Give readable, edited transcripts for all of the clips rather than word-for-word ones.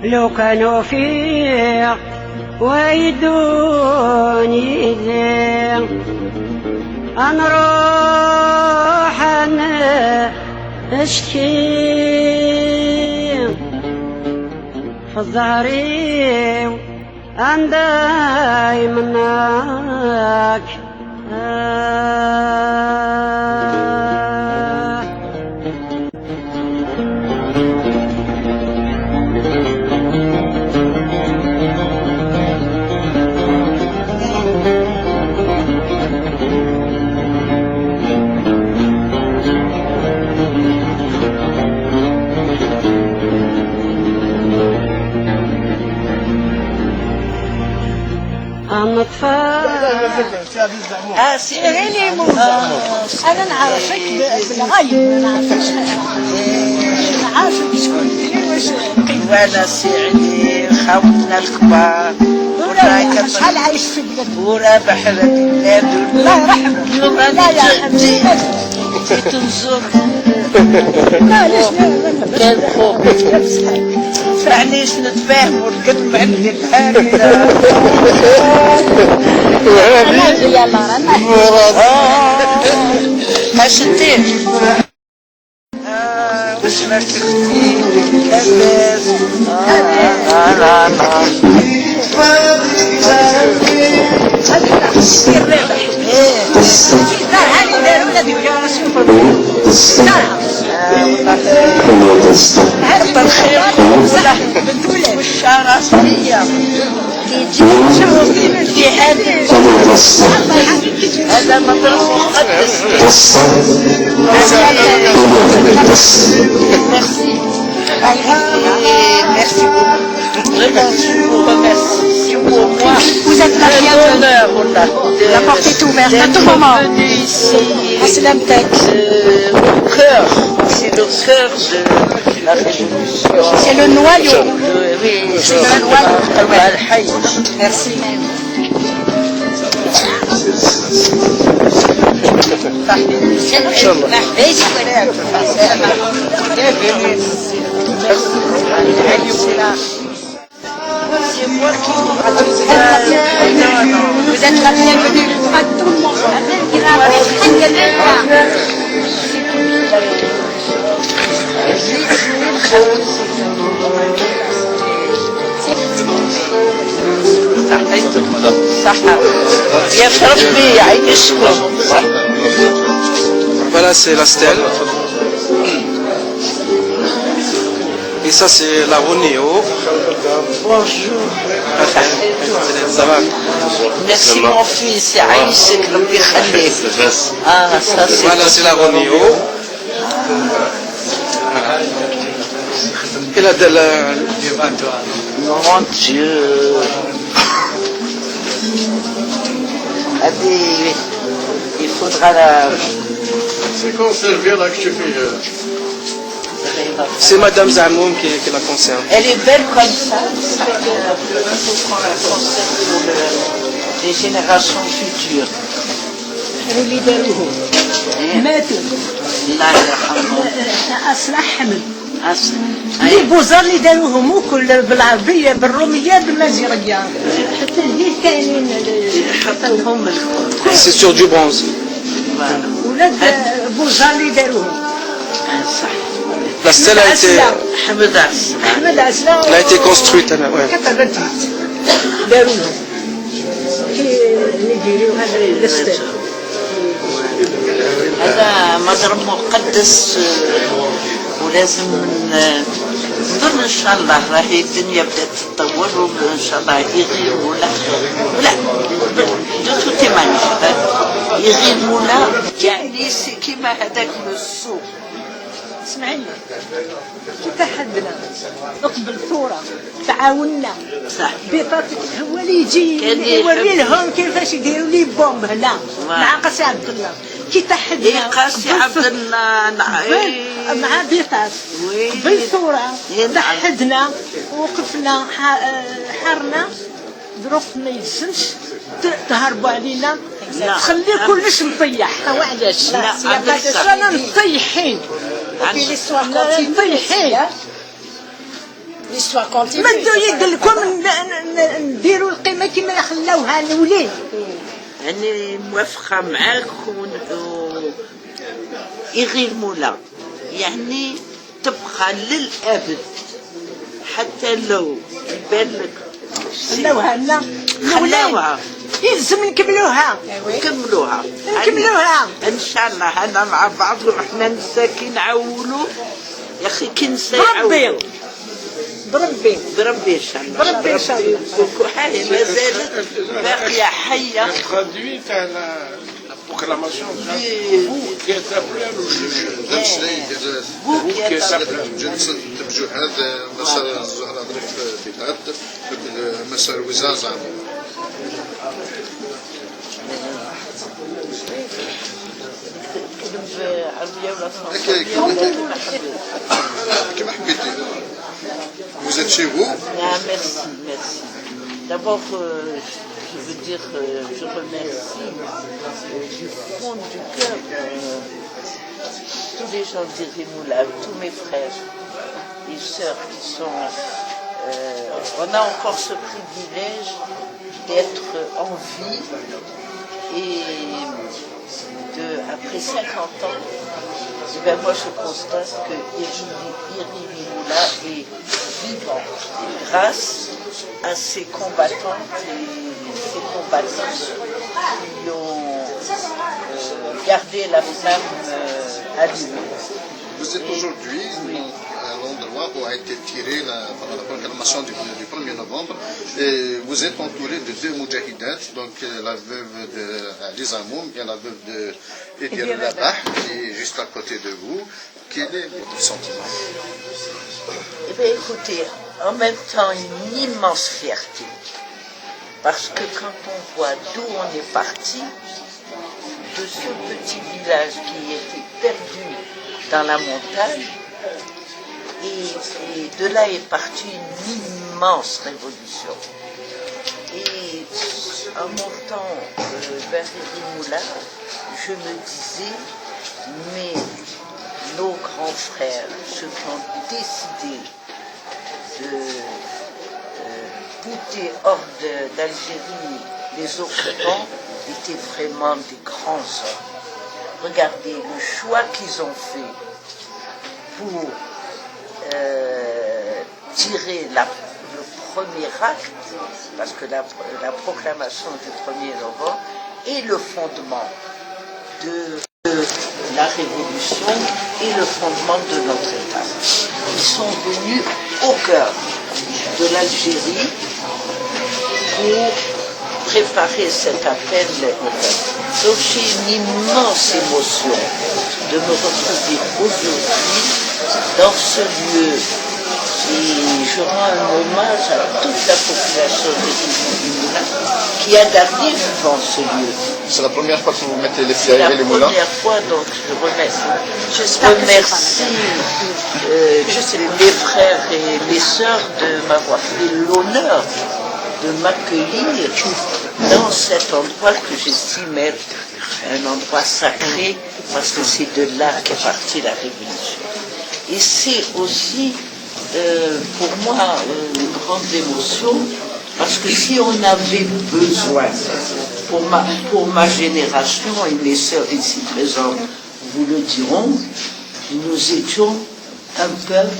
لو كانوا فيه ويدوني ذي أنروح أنا أشكي في الظهري أن دايمناك سيريني موزة أنا نعرفك بالغيب ما نعرفكش نعرفك شكون واش وانا سيعني خاوتنا الكبار شحال عايش في بلاد ورا بحر البلاد الله يرحمه لا يرحمه جيت نزور معليش كان فوق معليش نتفاهموا الكلمة اللي هكذا يلا رانا ما شديت واش راك تختي لاباس لا سير رابح هاني داروا لنا ديكلاراسيون هذا الخير والشارع صحية في هذا مطرح مقدس Merci beaucoup. Vous êtes la bienvenue. La porte est ouverte à tout moment. C'est le cœur. C'est le cœur de la révolution. C'est le noyau. Oui, c'est le noyau. Merci. C'est moi qui vous Vous êtes la bienvenue à tout le monde. Voilà, c'est la stèle. Et ça, c'est la Ronéo. Bonjour. Ça va? Merci mon fils, c'est Aïsek, le Bikhalé. Ah, ça c'est... Voilà, c'est la Ronéo. Et la de la... Mon Dieu. Il faudra la... C'est conservé là que je fais. C'est Madame Zamoum qui la conserve. Elle est belle comme ça. Il faut qu'on la conserve pour les générations futures. اللي داروهم ماتوا الله يرحمهم. أصلح حمل أصل. لي بوزار اللي داروهم وكل بالعربية بالرومية بالمازيغية حتى هي كاينين حطوهم الكل. C'est sur du bronze. ولاد بوزار اللي داروهم. صح. La stèle a été... حمد عسل. أحمد عسلا Elle a été construite. Ouais. داروهم كي نديروا هذا الستيل. هذا مضرب مقدس ولازم نظن ان شاء الله راهي الدنيا بدات تتطور وان شاء الله يغيبونا ولا دوتو تيماني يغيبونا يعني كيما هذاك من السوق اسمعيني كيف اتحدنا نقبل الثوره تعاوننا صح. بطاط هو اللي يجي كان يوري يحب. لهم كيفاش يديروا لي بومب هنا مع قاسي عبد الله كي إيه تحدنا قاسي عبد الله مع بيطاس وي. قبل الثوره إيه نعم. تحدنا وقفنا حارنا ظروف ما يلزمش تهربوا علينا لا. تخلي كلش مطيح وعلاش لا، عندك صح. رانا مطيحين مطيحين L'histoire continue. مدوا يد لكم نديروا القيمه كما خلاوها الاولين أنا موافقة معاك يغير مولا يعني تبقى للأبد حتى لو يبان لك خلاوها لنا خلاوها يلزم نكملوها كملوها نكملوها ان شاء الله انا مع بعض وحنا نسا كي نعولوا يا اخي كي نسا بربي يعولوا بربي بربي ان شاء الله بربي إن شاء الله. حاجه ما زالت باقيه حيه Traduite à la proclamation qui est appelée à l'ONU. vous qui êtes جلسة التوجهات مسار الزهراء ظريف بلاد مسار وزازة عربيه ولا فرنسيه كما حبيتي. Vous êtes chez vous? merci merci d'abord je veux dire je remercie du fond du cœur tous les gens d'Irimoula, tous mes frères et sœurs qui sont on a encore ce privilège d'être en vie et après 50 ans et ben moi je constate que Irimoula est vivant grâce à ces combattantes et ces combattants qui ont gardé la flamme allumée. Vous êtes aujourd'hui à l'endroit où a été tirée la proclamation du 1er novembre. Et vous êtes entouré de deux moudjahidates, donc la veuve de Ali Zamoum et la veuve de Edir Labah, qui est juste à côté de vous. Quel est votre sentiment? Eh bien, écoutez, en même temps, une immense fierté. Parce que quand on voit d'où on est parti, de ce petit village qui était perdu dans la montagne, et de là est partie une immense révolution. Et en montant vers Irimoula, je me disais, mais nos grands frères, ceux qui ont décidé de bouter hors d'Algérie les occupants, étaient vraiment des grands hommes. Regardez le choix qu'ils ont fait pour tirer le premier acte, parce que la proclamation du 1er novembre est le fondement de la révolution et le fondement de notre État. Ils sont venus au cœur de l'Algérie pour préparer cet appel au peuple. Donc j'ai une immense émotion de me retrouver aujourd'hui dans ce lieu. Et je rends un hommage à toute la population de Irimoula qui a gardé vivant ce lieu. C'est la première fois que vous mettez les pieds C'est la et les moulins? première fois, donc je remercie les frères et les sœurs de m'avoir fait l'honneur de m'accueillir dans cet endroit que j'estime être un endroit sacré parce que c'est de là qu'est partie la révolution. Et c'est aussi pour moi une grande émotion parce que si on avait besoin, pour ma génération et mes sœurs ici présentes vous le diront, nous étions un peuple,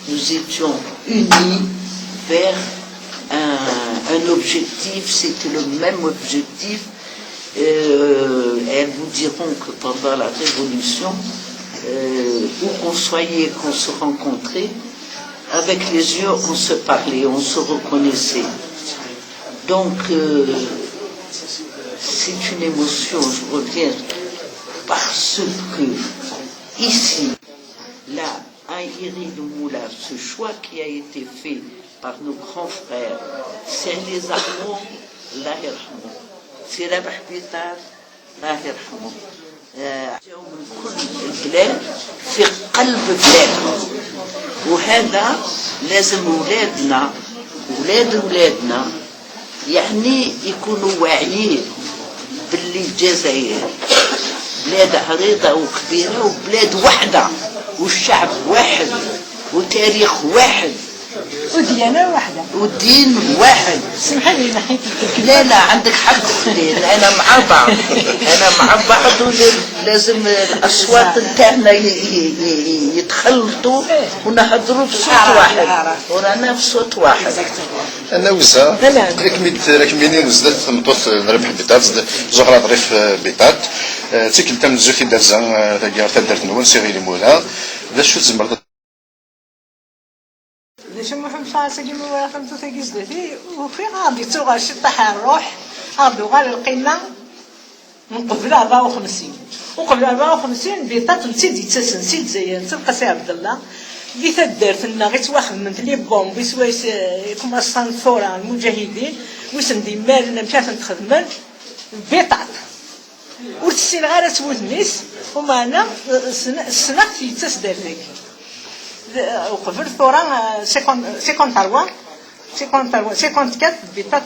nous étions unis vers un objectif, c'était le même objectif. Elles vous diront que pendant la Révolution, où qu'on soyait, qu'on se rencontrait, avec les yeux, on se parlait, on se reconnaissait. Donc, c'est une émotion, je reviens, parce que ici, là, à à Iri-le-Moulin, ce choix qui a été fait par nos grands frères, c'est les Allemands, Allah يرحمه, c'est Rabah Bitar, الله يرحمه. جاوا من كل البلاد في قلب بلادهم، وهذا لازم ولادنا ولادنا يعني يكونوا واعيين باللي الجزائر بلاد عريضة وكبيرة وبلاد واحدة والشعب واحد وتاريخ واحد وديانة واحدة والدين واحد. سمح لي نحيت لا عندك حق اختي، انا مع بعض ولازم الاصوات نتاعنا يتخلطوا ونهضروا بصوت واحد ورانا بصوت واحد. انا وزا ركميني وزدت تمطوط نربح بيتات زهره ظريف بيتات تيكل تم زوتي دارزان تاكير تدرت نون سيغي مولا لا شو تزمر شو محمد ساقي ما خمسة تجزلتي وفي غادي توغا شطح الروح غادو غال القمة من قبل 54 وقبل 54 بيطات نسيت يتسن نسيت زي تلقى سي عبد الله بيتا دارت لنا غير واحد من لي بوم بسوايس كما الصنفورة المجاهدين وسن دي مالنا مشات نخدمن بيطات وتسين غير تولد نيس ومعنا السنة في تاس دار ذاك وقبل الثورة 53 بيطات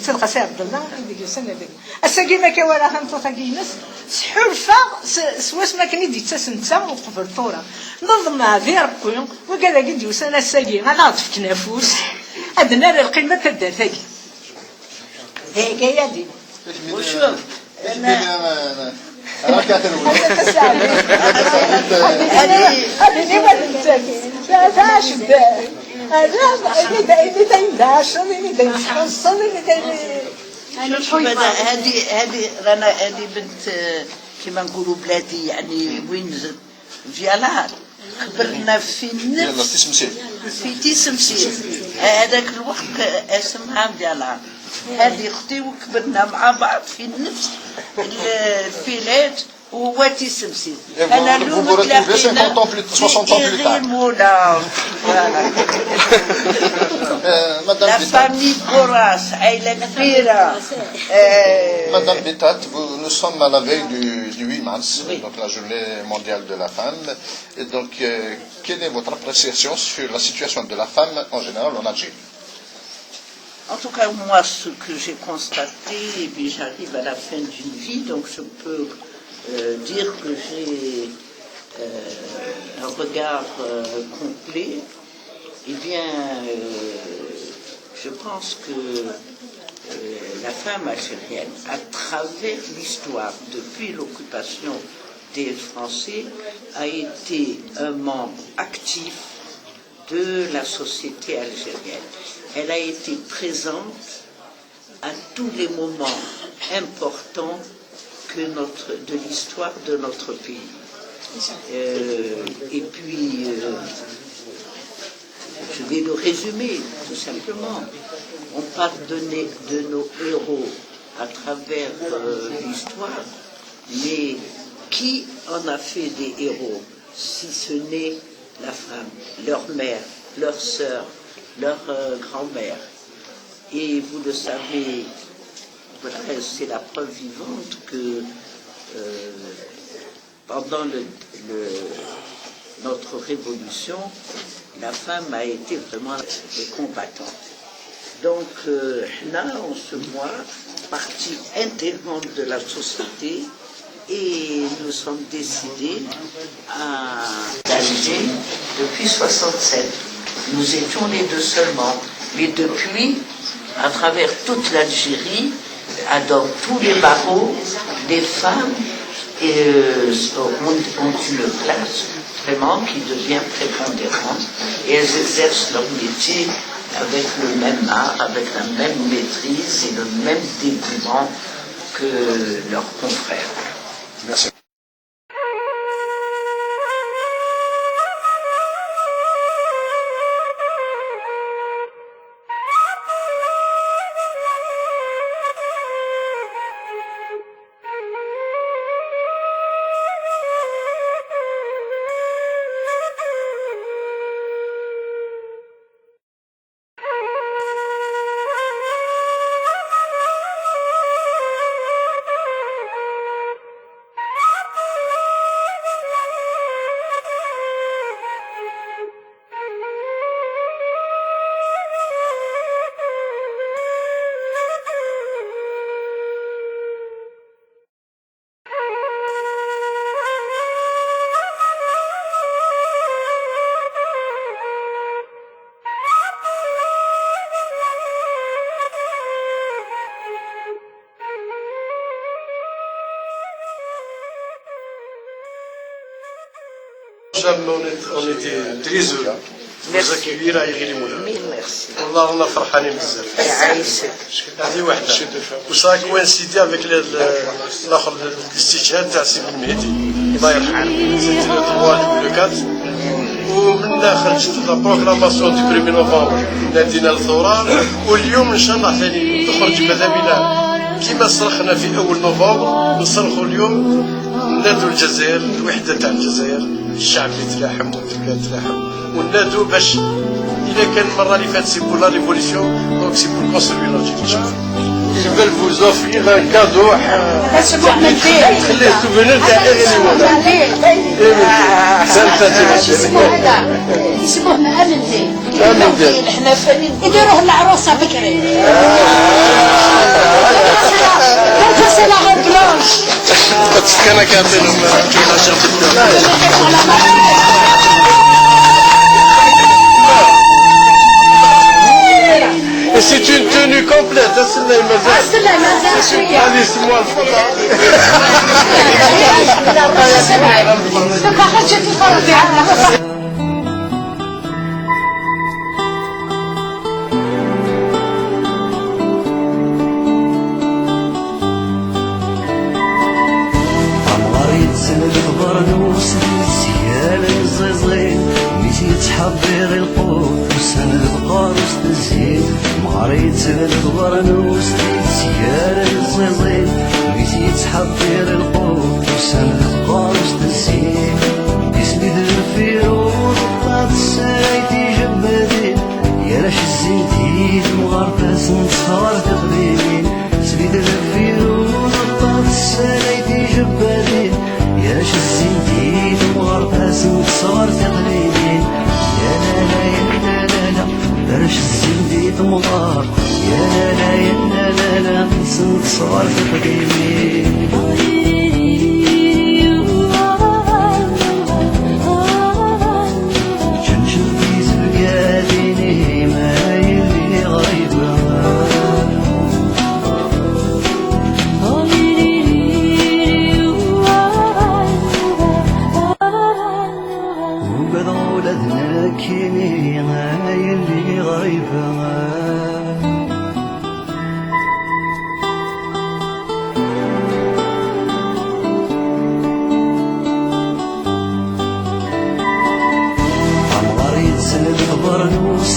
نتلقى سي عبد الله ديك السنة ديك الساقي ما كوالا خمسة تاقينس سحولفة سواس ما كان يدي تسنتا وقبل الثورة نظم مع ذي ربي وقال قد يوسانا الساقي انا في تنافس ادنا القيمة تدار ثاقي هيك هي دي وشوف انا كاتب هذه اللي ما تنساكي فاش هذه رانا هذه بنت كما نقولوا بلادي يعني وين فيالار كبرنا في النفس في تيسمسير هذاك الوقت اسمها فيالار هذه اختي وكبرنا مع بعض في نفس الفيلات وهو تيسمسير انا لو تلاقينا مولا لا فامي كوراس عائلة كبيرة. Madame Bétat, nous sommes à la veille du 8 mars, donc la journée mondiale de la femme. Et donc, quelle est votre appréciation sur la situation de la femme en général en Algérie? En tout cas, moi, ce que j'ai constaté, et puis j'arrive à la fin d'une vie, donc je peux dire que j'ai un regard complet. Eh bien, je pense que la femme algérienne, à travers l'histoire, depuis l'occupation des Français, a été un membre actif de la société algérienne. Elle a été présente à tous les moments importants de l'histoire de notre pays. Et puis, je vais le résumer tout simplement. On parle de nos héros à travers l'histoire, mais qui en a fait des héros si ce n'est la femme, leur mère, leur sœur, leur grand-mère? Et vous le savez, voilà, c'est la preuve vivante que pendant notre révolution, la femme a été vraiment combattante. Donc, là, on se voit partie intégrante de la société et nous sommes décidés à d'Alger depuis 67. Nous étions les deux seulement. Mais depuis, à travers toute l'Algérie, dans tous les barreaux, les femmes ont une place vraiment qui devient prépondérante et elles exercent leur métier avec le même art, avec la même maîtrise et le même dévouement que leurs confrères. Merci. on était très heureux de vous accueillir à إغري مولا. Mille merci. والله رانا فرحانين بزاف. يعيشك. هذه واحدة. وصا كوانسيدي افيك الاخر الاستشهاد تاع سي المهدي الله يرحمه. سيتي لو 3 لو 4 ومنا خرجت لا بروغراماسيون دو 1 نوفمبر نادينا الثوره واليوم ان شاء الله ثاني تخرج ماذا بنا كيما صرخنا في اول نوفمبر نصرخوا اليوم نادوا الجزائر الوحده تاع الجزائر الشعب يتلاحم والبلاد تلاحم ونادوا باش إذا كان المرة اللي فاتت سي بور لا ريفوليسيون دونك سي بور كونستروي لا Ils veulent vous offrir un cadeau. خليه سوفينير تاع إغري مولا. يسموه مأمندي. أمندي. احنا فنانين. يديروه العروسة بكري. كان كاتبينهم كيما شرطنا. Et c'est une tenue complète, c'est la mazan. Allez, c'est moi le تحضر القوت وسند القارص تزيد مغريت الغرنوس سيارة الزيزين ميتي تحضر القوت وسند القارص تزيد اسمي الفيروز طلعت السايتي جبادين يا راش الزنتيد مغرباس نتصور تقليدين اسمي الفيروز طلعت السايتي جبادين يا راش الزنتيد مغرباس نتصور تقليدين يا لا لا يا لا لا لا درش الزنديد مضار يا لا لا يا لا لا لا نسنت صغار في قديمي جنجل في زبقاليني ما يلي غريبة كيني غاي اللي غايبة عمري تسلم برنوس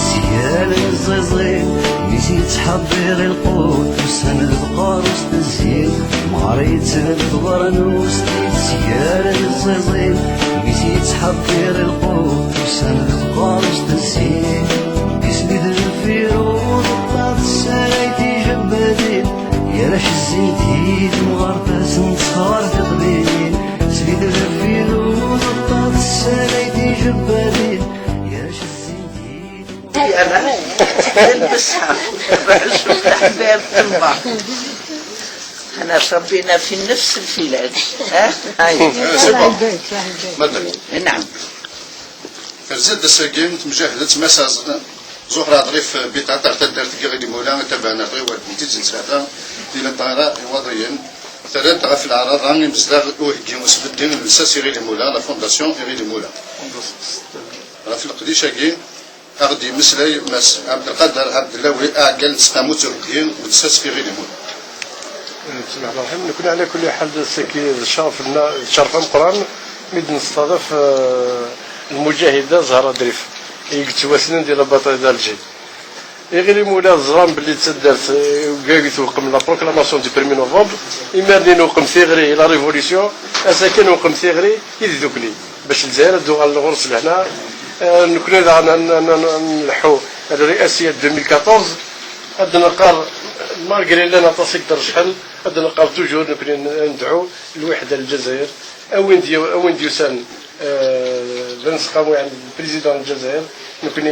سيال الزيزين ميتي تحضر القوت وسند القارص تزيد عمري تسلم برنوس سيال الزيزين ميتي تحضر القوت وسند القارص تزيد اسمي الفيروز طلعت السايتي جبادين يا راش الزنتيد مغرباس نتصور تقليدين اسمي الفيروز طلعت السايتي جبادين يا راش الزنتيد أنا نلبسها نشوف الأحباب في البحر. احنا تربينا في نفس البلاد. هاي نعم. فرزاد الساقين تمجاهدت مساز زهرة ظريف بيتا تاع دارت كيغي مولا تبعنا غير واحد تيجي ثلاثة ديال الطائرة وضعيا ثلاثة في العراض راني بزاف وهكي مسبدين الساسي غير مولا لا فونداسيون غير مولا. راه في القديشة كي أغدي مسلاي مس عبد القادر عبد اللوي أعقل نسقامو تردين ونساس في غير مولا. بسم الله الرحمن الرحيم. نكون على كل حال سكي شرف القرآن ميد نستضيف المجاهدة زهرة دريف هي قلت واسنين ديال البطل ديال الجيل غير مولا الزرام باللي تسدرت وكاع توقم لا بروكلاماسيون دو 1 نوفمبر إما نوقم ثيغري لا ريفوليسيون أساكن نوقم ثيغري يذوكني باش الجزائر دوغ الغرس لهنا نكون نلحو الرئاسية 2014 هاد نقال مالغري لنا تصيد شحال هاد نقال توجور نكون ندعو الوحدة الجزائر أوين ديوسان بنسقامو عند البريزيدون الجزائر نكون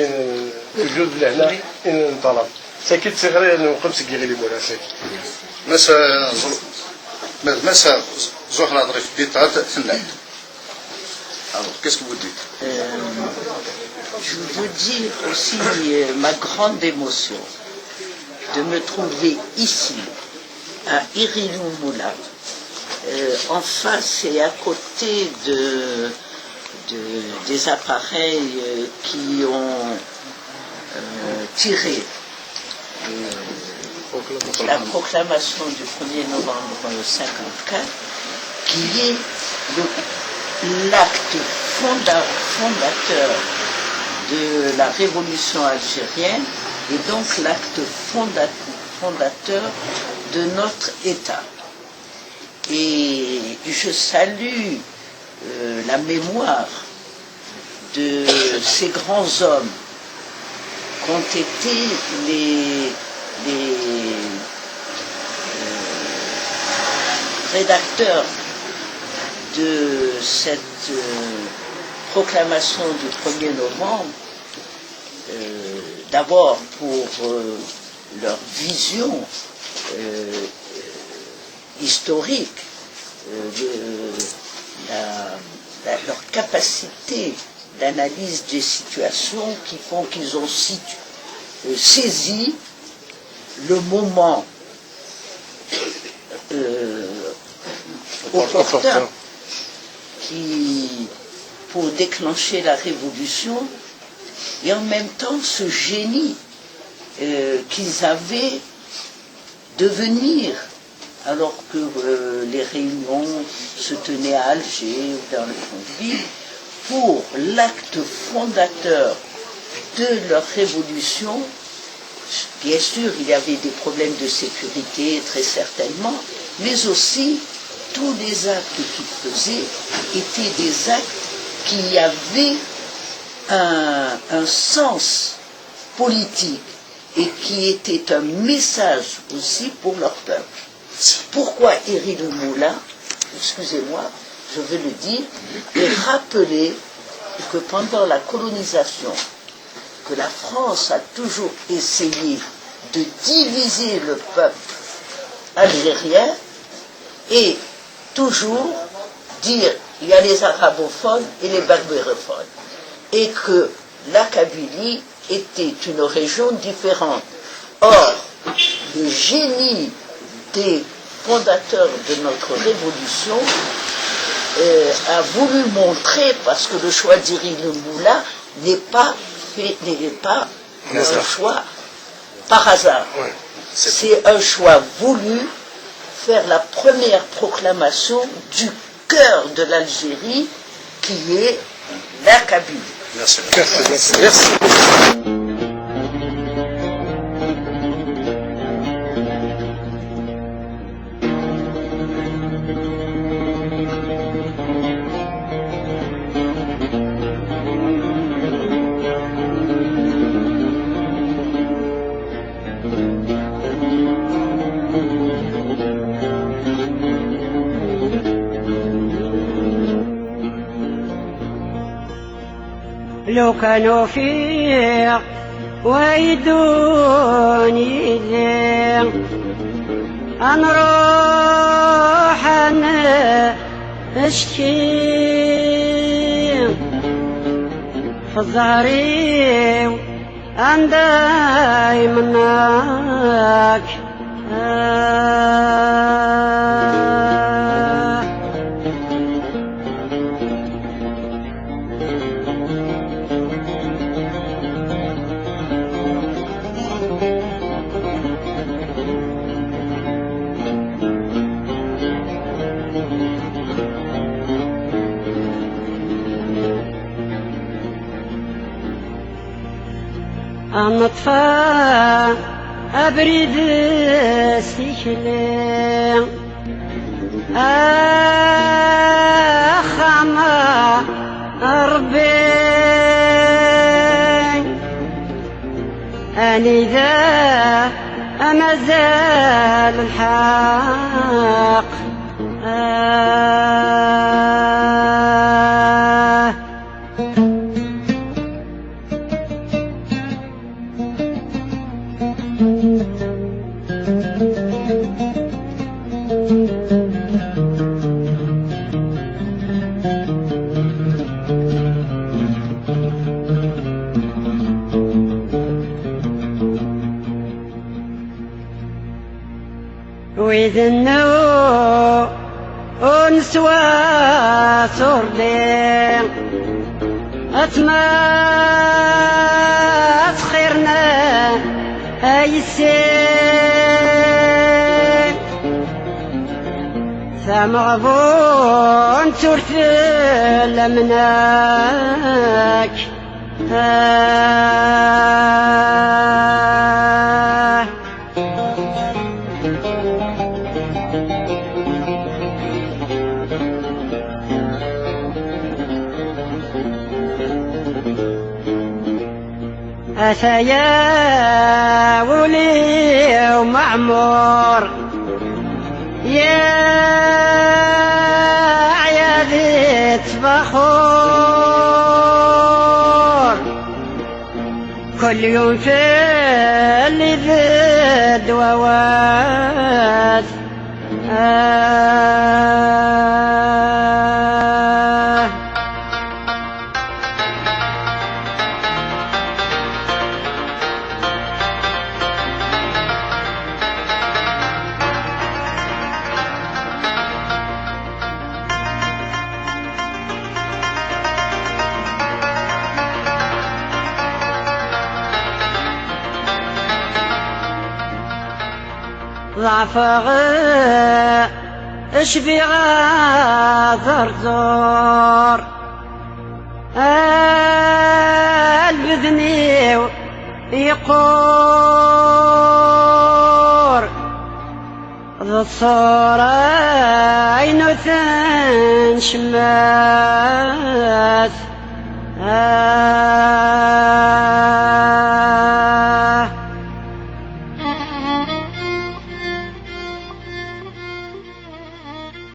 توجور لهنا نطلب ساكيت صغير نقوم سكي غير مولا ساكي مسا زهرة ظريف بيتا ثنائي. Alors, qu'est-ce que vous dites? Je veux dire aussi ma grande émotion de me trouver ici, à Irinou-Moula, en face et à côté des appareils qui ont tiré la proclamation du 1er novembre 1954, qui est l'acte fondateur de la révolution algérienne et donc l'acte fondateur de notre État. Et je salue la mémoire de ces grands hommes qu'ont été les rédacteurs de cette proclamation du 1er novembre, d'abord pour leur vision historique, leur capacité d'analyse des situations qui font qu'ils ont saisi le moment opportun pour déclencher la révolution, et en même temps ce génie qu'ils avaient de venir, alors que les réunions se tenaient à Alger ou dans le fond de ville, pour l'acte fondateur de leur révolution. Bien sûr, il y avait des problèmes de sécurité, très certainement, mais aussi tous les actes qu'ils faisaient étaient des actes qui avaient un sens politique et qui étaient un message aussi pour leur peuple. Pourquoi Éric Le Moulin, excusez-moi, je veux le dire, et rappeler que pendant la colonisation, que la France a toujours essayé de diviser le peuple algérien et toujours dire il y a les arabophones et les berbérophones, et que la Kabylie était une région différente. Or, le génie des fondateurs de notre révolution a voulu montrer, parce que le choix d'Éric Le Moulin n'est pas un choix par hasard. C'est un choix voulu, faire la première proclamation du cœur de l'Algérie, qui est la Kabylie. Merci. Merci. لو كانوا فيه ويدوني ذي أنروح أنا أشكي في الظهري عندي منك النطفة أبرد سيكلي أخما ربي أني ذا أما زال الحق وإذا النو أنسوا سردين ما تخيرنا أي سين ثمغبون ترثل منك أثيا ولي ومعمور يا عيادي بخور كل يوم في اللي ذد وواث ضعف اشبي غاثر زور البذني يقور ذا الصورة عينو ثن شماث